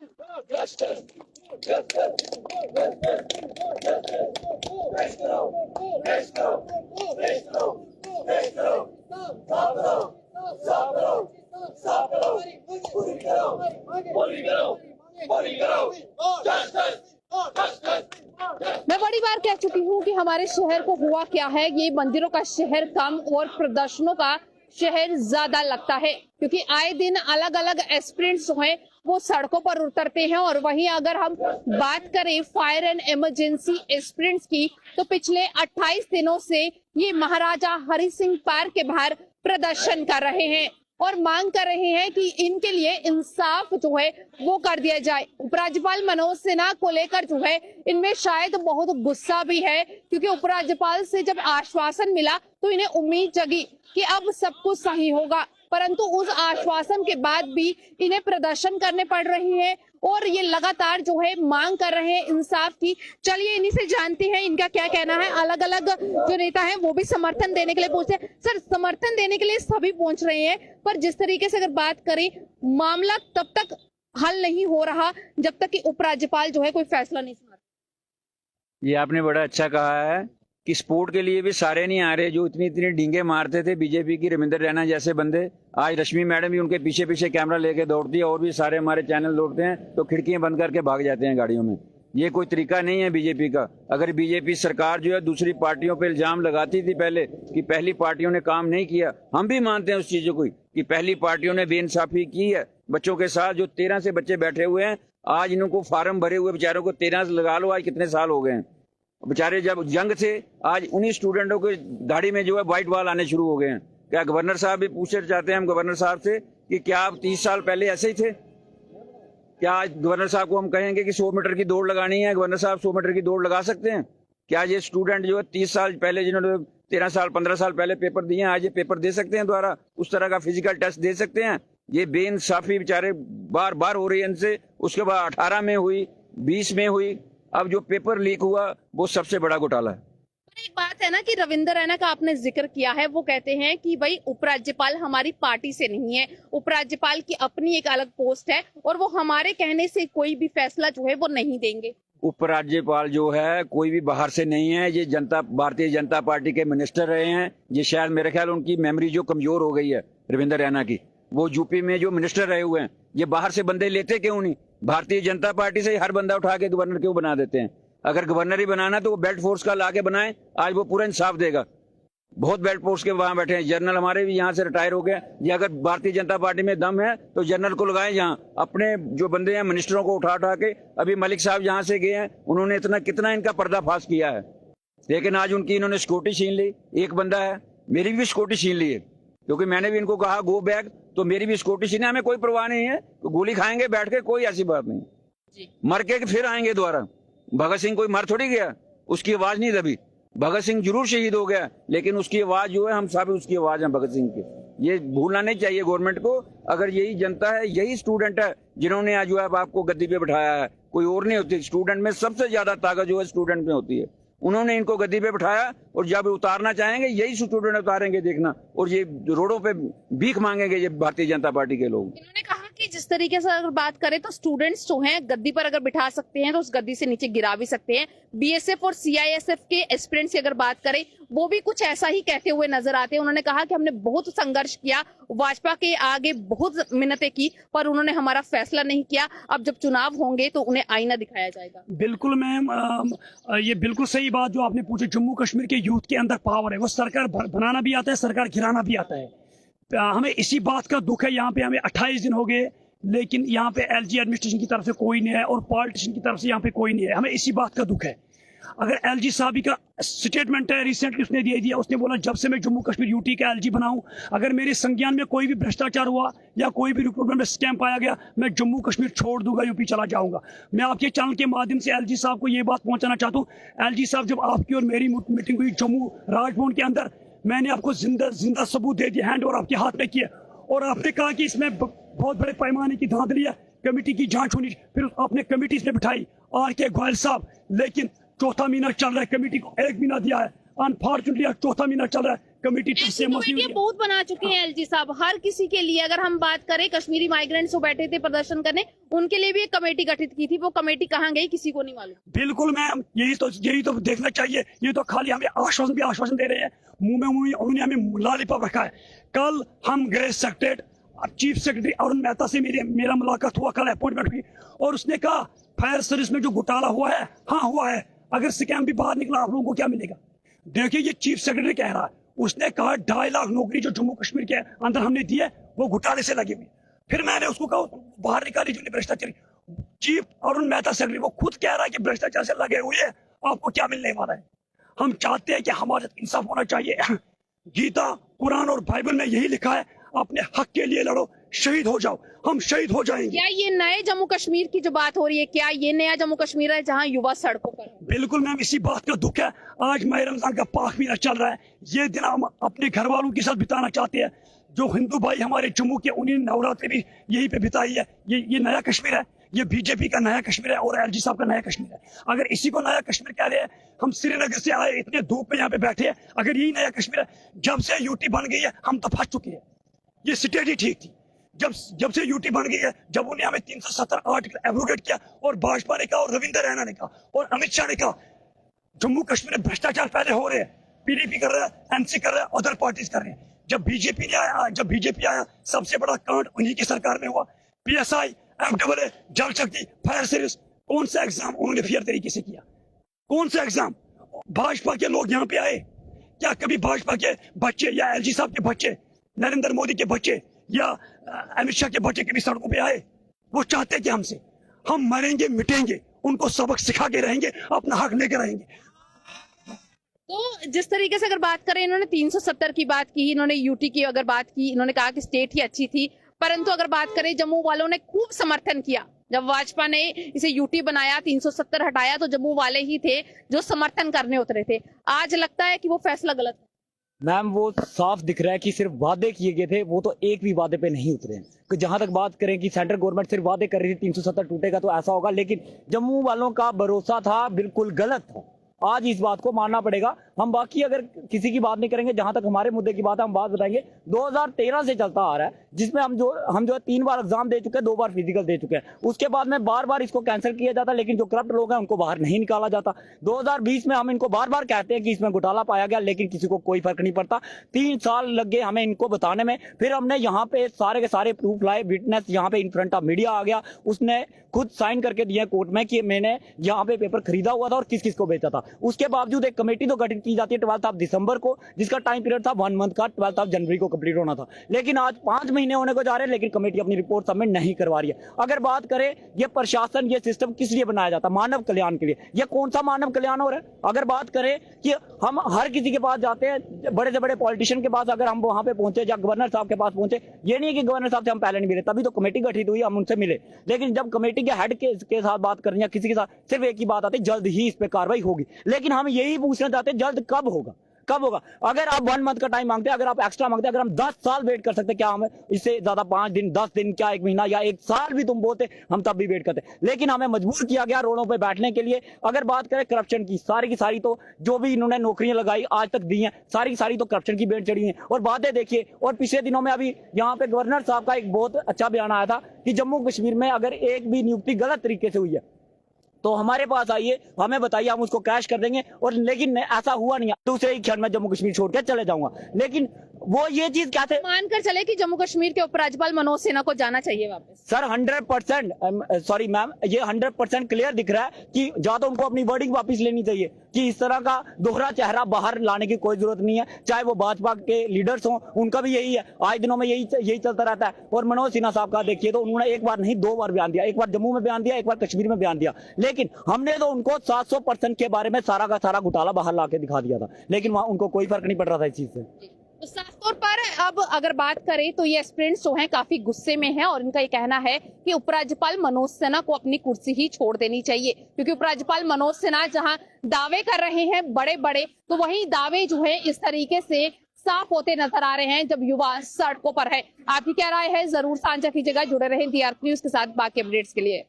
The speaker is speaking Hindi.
मैं बड़ी बार कह चुकी हूँ कि हमारे शहर को हुआ क्या है, ये मंदिरों का शहर कम और प्रदर्शनों का शहर ज्यादा लगता है, क्योंकि आए दिन अलग अलग एस्पिरेंट्स जो हैं वो सड़कों पर उतरते हैं। और वहीं अगर हम बात करें फायर एंड इमरजेंसी एस्पिरेंट्स की, तो पिछले 28 दिनों से ये महाराजा हरि सिंह पार्क के बाहर प्रदर्शन कर रहे हैं और मांग कर रहे हैं कि इनके लिए इंसाफ जो है वो कर दिया जाए। उपराज्यपाल मनोज सिन्हा को लेकर जो है इनमें शायद बहुत गुस्सा भी है, क्योंकि उपराज्यपाल से जब आश्वासन मिला तो इन्हें उम्मीद जगी कि अब सब कुछ सही होगा, परंतु उस आश्वासन के बाद भी इन्हें प्रदर्शन करने पड़ रही है और ये लगातार जो है मांग कर रहे हैं इंसाफ की। चलिए इन्हीं से जानते हैं इनका क्या कहना है। अलग अलग जो नेता हैं वो भी समर्थन देने के लिए पहुंचे। सर, समर्थन देने के लिए सभी पहुंच रहे हैं, पर जिस तरीके से अगर बात करें, मामला तब तक हल नहीं हो रहा जब तक कि उपराज्यपाल जो है कोई फैसला नहीं सुनाते। ये आपने बड़ा अच्छा कहा है कि स्पोर्ट के लिए भी सारे नहीं आ रहे। जो इतनी इतनी डींगे मारते थे बीजेपी की रविंदर रैना जैसे बंदे, आज रश्मि मैडम भी उनके पीछे पीछे कैमरा लेके दौड़ती है और भी सारे हमारे चैनल दौड़ते हैं, तो खिड़कियां बंद करके भाग जाते हैं गाड़ियों में। ये कोई तरीका नहीं है बीजेपी का। अगर बीजेपी सरकार जो है दूसरी पार्टियों पर इल्जाम लगाती थी पहले कि पहली पार्टियों ने काम नहीं किया, हम भी मानते हैं उस चीजों को कि पहली पार्टियों ने बेइंसाफी की है बच्चों के साथ। जो 13 से बच्चे बैठे हुए हैं, आज इनको फार्म भरे हुए बेचारों को 13 से लगा लो, आज कितने साल हो गए हैं बेचारे। जब जंग से आज उन्हीं स्टूडेंटों के दाढ़ी में जो है व्हाइट बाल आने शुरू हो गए हैं। क्या गवर्नर साहब भी पूछना चाहते हैं हम गवर्नर साहब से कि क्या आप 30 साल पहले ऐसे ही थे? क्या आज गवर्नर साहब को हम कहेंगे कि 100 मीटर की दौड़ लगानी है, गवर्नर साहब 100 मीटर की दौड़ लगा सकते हैं? क्या ये स्टूडेंट जो है 30 साल पहले, जिन्होंने 13 साल 15 साल पहले पेपर दिए हैं, आज ये पेपर दे सकते हैं दोबारा? उस तरह का फिजिकल टेस्ट दे सकते हैं? ये बेइंसाफी बेचारे बार बार हो रही है इनसे। उसके बाद 18 में हुई, 20 में हुई, अब जो पेपर लीक हुआ वो सबसे बड़ा घोटाला है। एक बात है ना कि रविंदर रैना का आपने जिक्र किया है, वो कहते हैं कि भाई उपराज्यपाल हमारी पार्टी से नहीं है, उपराज्यपाल की अपनी एक अलग पोस्ट है और वो हमारे कहने से कोई भी फैसला जो है वो नहीं देंगे। उपराज्यपाल जो है कोई भी बाहर से नहीं है, ये भारतीय जनता पार्टी के मिनिस्टर रहे हैं। ये शायद मेरे ख्याल उनकी मेमोरी जो कमजोर हो गई है रविंदर रैना की, वो यूपी में जो मिनिस्टर रहे हुए हैं। ये बाहर से बंदे लेते क्यों नहीं? भारतीय जनता पार्टी से हर बंदा उठा के गवर्नर क्यों बना देते हैं? अगर गवर्नर ही बनाना तो वो बेल्ट फोर्स का लाके बनाए, आज वो पूरा इंसाफ देगा। बहुत बेल्ट फोर्स के वहां बैठे हैं, जनरल हमारे भी यहाँ से रिटायर हो गए। ये अगर भारतीय जनता पार्टी में दम है तो जनरल को लगाए यहाँ। अपने जो बंदे हैं मिनिस्टरों को उठा उठा के, अभी मलिक साहब यहाँ से गए हैं, उन्होंने कितना इनका पर्दाफाश किया है, लेकिन आज उनकी इन्होंने सिक्योरिटी छीन ली। एक बंदा है, मेरी भी सिक्योरिटी छीन ली है, क्योंकि मैंने भी इनको कहा गो बैक, तो मेरी भी सिक्योरिटी छीने। हमें कोई परवाह नहीं है, तो गोली खाएंगे बैठ के, कोई ऐसी बात नहीं। मर के फिर आएंगे दोबारा। भगत सिंह कोई मर थोड़ी गया, उसकी आवाज नहीं दबी। भगत सिंह जरूर शहीद हो गया, लेकिन उसकी आवाज जो है, हम सब उसकी आवाज है भगत सिंह की। ये भूलना नहीं चाहिए गवर्नमेंट को। अगर यही जनता है, यही स्टूडेंट है जिन्होंने आज जो है आपको गद्दी पे बिठाया है, कोई और नहीं होती। स्टूडेंट में सबसे ज्यादा ताकत जो है स्टूडेंट में होती है। उन्होंने इनको गद्दी पे बिठाया और जब उतारना चाहेंगे यही स्टूडेंट उतारेंगे, देखना। और ये रोडों पे भीख मांगेंगे ये भारतीय जनता पार्टी के लोग। इन्होंने कहा कि जिस तरीके से अगर बात करें तो स्टूडेंट्स जो हैं गद्दी पर अगर बिठा सकते हैं तो उस गद्दी से नीचे गिरा भी सकते हैं। बीएसएफ और सीआईएसएफ के एस्पिरेंट्स की अगर बात करें, वो भी कुछ ऐसा ही कहते हुए नजर आते हैं। उन्होंने कहा कि हमने बहुत संघर्ष किया, भाजपा के आगे बहुत मिन्नतें की, पर उन्होंने हमारा फैसला नहीं किया। अब जब चुनाव होंगे तो उन्हें आईना दिखाया जाएगा। बिल्कुल मैम, ये बिल्कुल सही बात जो आपने पूछी। जम्मू कश्मीर के यूथ के अंदर पावर है, वो सरकार बनाना भी आता है, सरकार गिराना भी आता है। हमें इसी बात का दुख है। यहाँ पे हमें 28 दिन हो गए, लेकिन यहाँ पे एलजी एडमिनिस्ट्रेशन की तरफ से कोई नहीं है और पॉलिटिशियन की तरफ से यहाँ पे कोई नहीं है। हमें इसी बात का दुख है। अगर एलजी साहब का स्टेटमेंट है, रिसेंटली उसने दे दिया, उसने बोला जब से मैं जम्मू कश्मीर यूटी का एलजी बनाऊं, अगर मेरे संज्ञान में कोई भी भ्रष्टाचार हुआ या कोई भी रिक्रूटमेंट में स्कैम पाया गया, मैं जम्मू कश्मीर छोड़ दूंगा, यूपी चला जाऊंगा। मैं आपके चैनल के माध्यम से एलजी साहब को ये बात पहुंचाना चाहता हूँ। एलजी साहब, जब आपकी और मेरी मीटिंग हुई जम्मू राजभवन के अंदर, मैंने आपको जिंदा सबूत दे दिया, हैंड ओवर आपके हाथ में किया, और आपने कहा कि इसमें बहुत बड़े पैमाने की धांधली है, कमेटी की जांच होनी। फिर आपने कमेटी इसमें बिठाई, आर.के. गोयल साहब, लेकिन चौथा महीना चल रहा है, कमेटी को 1 महीना दिया है। अनफॉर्चुनेटली चौथा महीना चल रहा है, कमेटी ऐसी सहमति कमेटियां हुई। बहुत बना चुके हैं एलजी साहब, हर किसी के लिए। अगर हम बात करें कश्मीरी माइग्रेंट्स जो बैठे थे प्रदर्शन करने, उनके लिए भी एक कमेटी गठित की थी, वो कमेटी कहाँ गई किसी को नहीं मालूम। बिल्कुल मैम, यही तो देखना चाहिए। ये तो खाली हमें आश्वासन दे रहे हैं, मुंह में उन्होंने हमें लॉलीपॉप रखा है। कल हम गए secretariat, chief secretary Arun Mehta से मेरा मुलाकात हुआ, कल अपॉइंटमेंट हुई, और उसने कहा फायर सर्विस में जो घोटाला हुआ है, हाँ हुआ है, अगर स्कैम भी बाहर निकला आप लोगों को क्या मिलेगा। देखिए ये चीफ सेक्रेटरी कह रहा है, उसने कहा 2.5 लाख नौकरी जो जम्मू कश्मीर के अंदर हमने दी है वो घोटाले से लगी हुई। फिर मैंने उसको कहा बाहर निकाली जो भ्रष्टाचारी। चीफ अरुण मेहता सेक्रेटरी वो खुद कह रहा है कि भ्रष्टाचार से लगे हुए हैं, आपको क्या मिलने वाला है। हम चाहते हैं कि हमारे साथ इंसाफ होना चाहिए। गीता, कुरान और बाइबल में यही लिखा है, अपने हक के लिए लड़ो, शहीद हो जाओ। हम शहीद हो जाएंगे। क्या ये नए जम्मू कश्मीर की जो बात हो रही है, क्या ये नया जम्मू कश्मीर है जहां युवा सड़कों पर है? बिल्कुल मैम, इसी बात का दुख है। आज माह रमजान का पाक महीना चल रहा है, ये दिन हम अपने घर वालों के साथ बिताना चाहते हैं। जो हिंदू भाई हमारे जम्मू के, उन्हें नवरात्रि भी यहीं पे बिताई है। ये नया कश्मीर है, ये बीजेपी का नया कश्मीर है और एलजी साहब का नया कश्मीर है। अगर इसी को नया कश्मीर कह रहे हैं, हम श्रीनगर से आए, इतने धूप में यहाँ पे बैठे हैं, अगर यही नया कश्मीर है, जब से यूटी बन गई है हम तो फंस चुके हैं। ये स्टेट ही ठीक थी, जब से यूटी बन गई है, जब उन्हें हमें 370 आर्टिकल एब्रोगेट किया, और भाजपा ने कहा और रविंद्र रैना ने कहा और अमित शाह ने कहा जम्मू कश्मीर में भ्रष्टाचार पहले हो रहे हैं, पीडीपी कर रहा है, एनसी कर रहा है, अदर पार्टीज कर रहे हैं। जब बीजेपी आया सबसे बड़ा कांड उन्हीं की सरकार में हुआ। पीएसआई, एफडब्ल्यूए, जल शक्ति, फायर सर्विस, कौन सा एग्जाम उन्होंने फेयर तरीके से किया? कौन सा एग्जाम? भाजपा के लोग यहाँ पे आए क्या? कभी भाजपा के बच्चे या एलजी साहब के बच्चे, नरेंद्र मोदी के बच्चे या अमित शाह के बच्चे कभी सड़कों पे आए? वो चाहते कि हमसे हम मरेंगे मिटेंगे, उनको सबक सिखा के रहेंगे, अपना हक लेके रहेंगे। तो जिस तरीके से अगर बात करें, इन्होंने 370 की बात की, इन्होंने यूटी की अगर बात की, इन्होंने कहा कि स्टेट ही अच्छी थी, परंतु अगर बात करें जम्मू वालों ने खूब समर्थन किया। जब भाजपा ने इसे यूटी बनाया, 370 हटाया, तो जम्मू वाले ही थे जो समर्थन करने उतरे थे। आज लगता है कि वो फैसला गलत है। मैम वो साफ दिख रहा है कि सिर्फ वादे किए गए थे, वो तो एक भी वादे पे नहीं उतरे हैं। कि जहां तक बात करें कि सेंट्रल गवर्नमेंट सिर्फ वादे कर रही थी 370 टूटेगा तो ऐसा होगा, लेकिन जम्मू वालों का भरोसा था बिल्कुल गलत था। आज इस बात को मानना पड़ेगा। हम बाकी अगर किसी की बात नहीं करेंगे, जहां तक हमारे मुद्दे की बात है हम बात बताएंगे। 2013 से चलता आ रहा है, जिसमें हम जो है 3 बार एग्जाम दे चुके हैं, 2 बार फिजिकल दे चुके हैं। उसके बाद में बार बार इसको कैंसिल किया जाता, लेकिन जो करप्ट लोग हैं उनको बाहर नहीं निकाला जाता। 2020 में हम इनको बार बार कहते हैं कि इसमें घोटाला पाया गया, लेकिन किसी को कोई फर्क नहीं पड़ता। 3 साल लग गए हमें इनको बताने में। फिर हमने यहाँ पे सारे के सारे प्रूफ लाए, विटनेस यहाँ पे इन फ्रंट ऑफ मीडिया आ गया, उसने खुद साइन करके दिया कोर्ट में कि मैंने यहाँ पे पेपर खरीदा हुआ था और किस किस को बेचा था। उसके बावजूद एक कमेटी तो गठित की जाती है 12 दिसंबर को, जिसका टाइम पीरियड था 1 मंथ का, 12 जनवरी को कंप्लीट होना था। लेकिन आज 5 महीने होने को जा रहे हैं, लेकिन कमेटी अपनी रिपोर्ट सबमिट नहीं करवा रही है। अगर बात करें ये प्रशासन, ये सिस्टम किस लिए बनाया जाता? मानव कल्याण के लिए। ये कौन सा मानव कल्याण हो रहा है? अगर बात करें कि हम हर किसी के पास जाते हैं, बड़े से बड़े पॉलिटिशियन के पास, अगर हम वहां पे पहुंचे या गवर्नर साहब के पास पहुंचे, ये नहीं है कि गवर्नर साहब से हम पहले नहीं मिले, तभी तो कमेटी गठित हुई, हम उनसे मिले। लेकिन जब कमेटी के हेड के साथ बात करनी है, किसी के साथ, सिर्फ एक ही बात आती है, जल्द ही इस पे कार्रवाई होगी। लेकिन हम यही पूछना चाहते हैं, जल्द कब होगा? कब होगा? अगर आप 1 मंथ का टाइम मांगते हैं, अगर आप एक्स्ट्रा मांगते हैं, अगर हम 10 साल वेट कर सकते हैं, क्या हमें इससे ज्यादा 5 दिन, 10 दिन, क्या 1 महीना या 1 साल भी तुम बोलते, हम तब भी वेट करते। लेकिन हमें मजबूर किया गया रोडों पे बैठने के लिए। अगर बात करें करप्शन की सारी तो जो भी इन्होंने नौकरियां लगाई आज तक दी हैं, सारी तो करप्शन की बेट चढ़ी हैं। और बातें देखिए, और पिछले दिनों में अभी यहाँ पे गवर्नर साहब का एक बहुत अच्छा बयान आया था कि जम्मू कश्मीर में अगर एक भी नियुक्ति गलत तरीके से हुई है तो हमारे पास आइए, हमें बताइए, हम उसको कैश कर देंगे। और लेकिन ऐसा हुआ नहीं है। दूसरे ही क्षण में जम्मू कश्मीर छोड़ के चले जाऊंगा। लेकिन वो ये चीज क्या थे, मानकर चले कि जम्मू कश्मीर के उपराज्यपाल मनोज सिन्हा को जाना चाहिए वापस। सर 100%, सॉरी मैम, ये 100% क्लियर दिख रहा है कि या तो उनको अपनी वर्डिंग वापस लेनी चाहिए कि इस तरह का दोहरा चेहरा बाहर लाने की कोई जरूरत नहीं है। चाहे वो भाजपा के लीडर्स हों, उनका भी यही है, आज दिनों में यही चलता रहता है। और मनोज सिन्हा साहब का देखिए तो उन्होंने एक बार नहीं 2 बार बयान दिया, एक बार जम्मू में बयान दिया, एक बार कश्मीर में बयान दिया। लेकिन हमने तो उनको 700% के बारे में सारा का सारा घोटाला बाहर ला के दिखा दिया था, लेकिन वहां उनको कोई फर्क नहीं पड़ रहा था इस चीज से। तो साफ तौर पर अब अगर बात करें तो ये एस्पिरेंट्स जो हैं काफी गुस्से में हैं और इनका ये कहना है कि उपराज्यपाल मनोज सिन्हा को अपनी कुर्सी ही छोड़ देनी चाहिए, क्योंकि उपराज्यपाल मनोज सिन्हा जहां दावे कर रहे हैं बड़े बड़े, तो वहीं दावे जो है इस तरीके से साफ होते नजर आ रहे हैं जब युवा सड़कों पर है। आपकी क्या राय है जरूर साझा कीजिएगा। जुड़े रहें DRP न्यूज के साथ बाकी अपडेट्स के लिए।